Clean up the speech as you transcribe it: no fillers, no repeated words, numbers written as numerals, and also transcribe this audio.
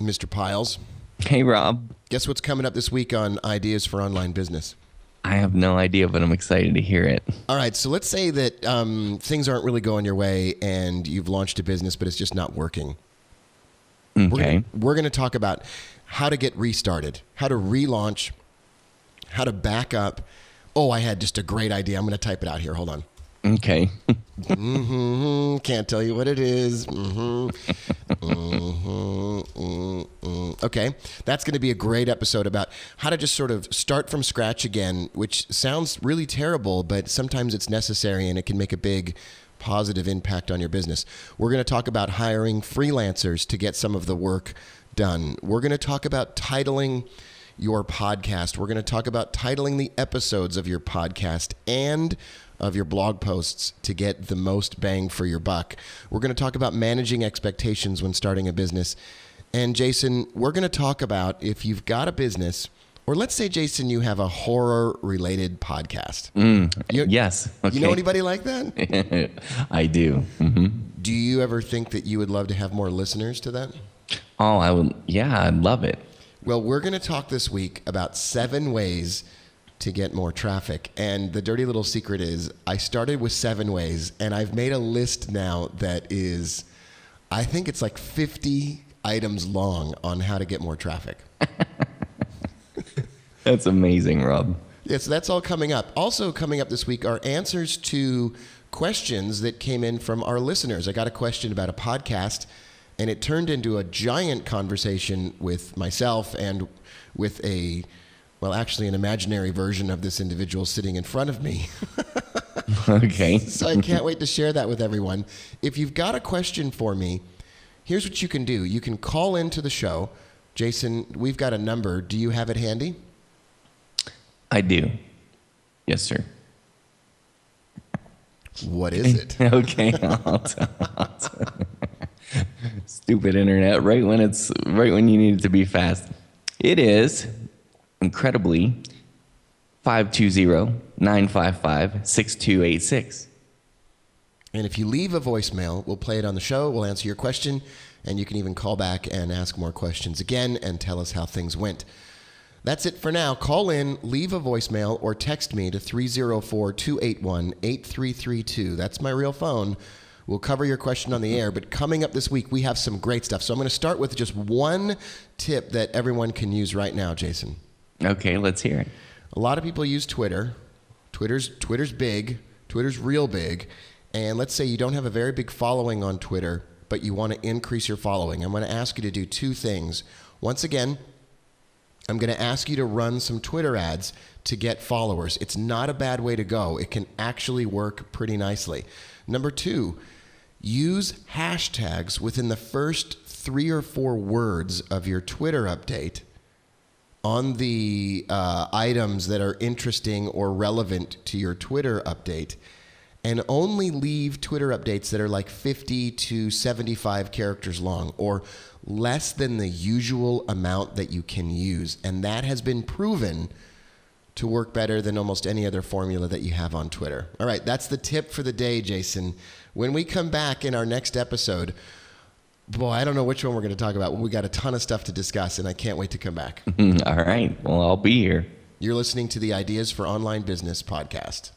Mr. Piles. Hey, Rob. Guess what's coming up this week on Ideas for Online Business? I have no idea, but I'm excited to hear it. All right, so let's say that things aren't really going your way and you've launched a business, but it's just not working. Okay. We're going to talk about how to get restarted, how to relaunch, how to back up. Oh, I had just a great idea. I'm going to type it out here. Hold on. Okay. Can't tell you what it is. Okay. That's going to be a great episode about how to just sort of start from scratch again, which sounds really terrible, but sometimes it's necessary and it can make a big positive impact on your business. We're going to talk about hiring freelancers to get some of the work done. We're going to talk about titling your podcast. We're going to talk about titling the episodes of your podcast and of your blog posts to get the most bang for your buck. We're going to talk about managing expectations when starting a business. And Jason, we're going to talk about if you've got a business, or let's say, Jason, you have a horror-related podcast. Yes. Okay. You know anybody like that? I do. Do you ever think that you would love to have more listeners to that? Oh, I would. Yeah, I'd love it. Well, we're going to talk this week about 7 ways to get more traffic. And the dirty little secret is I started with 7 ways, and I've made a list now that is, I think it's like 50 items long on how to get more traffic. That's amazing, Rob. Yeah, so that's all coming up. Also coming up this week are answers to questions that came in from our listeners. I got a question about a podcast, and it turned into a giant conversation with myself and with actually an imaginary version of this individual sitting in front of me. Okay. So I can't wait to share that with everyone. If you've got a question for me, here's what you can do. You can call into the show. Jason, we've got a number. Do you have it handy? I do. Yes, sir. What is it? Okay. Stupid internet. Right when you need it to be fast. It is incredibly 520-955-6286. And if you leave a voicemail, we'll play it on the show. We'll answer your question, and you can even call back and ask more questions again and tell us how things went. That's it for now. Call in, leave a voicemail, or text me to 304-281-8332. That's my real phone. We'll cover your question on the air, but coming up this week, we have some great stuff. So I'm going to start with just one tip that everyone can use right now, Jason. Okay, let's hear it. A lot of people use Twitter. Twitter's big. Twitter's real big. And let's say you don't have a very big following on Twitter, but you want to increase your following. I'm going to ask you to do 2 things. Once again, I'm going to ask you to run some Twitter ads to get followers. It's not a bad way to go. It can actually work pretty nicely. Number 2, use hashtags within the first 3 or 4 words of your Twitter update on the items that are interesting or relevant to your Twitter update, and only leave Twitter updates that are like 50 to 75 characters long or less than the usual amount that you can use. And that has been proven to work better than almost any other formula that you have on Twitter. All right, that's the tip for the day, Jason. When we come back in our next episode, boy, I don't know which one we're going to talk about. We got a ton of stuff to discuss, and I can't wait to come back. All right. Well, I'll be here. You're listening to the Ideas for Online Business podcast.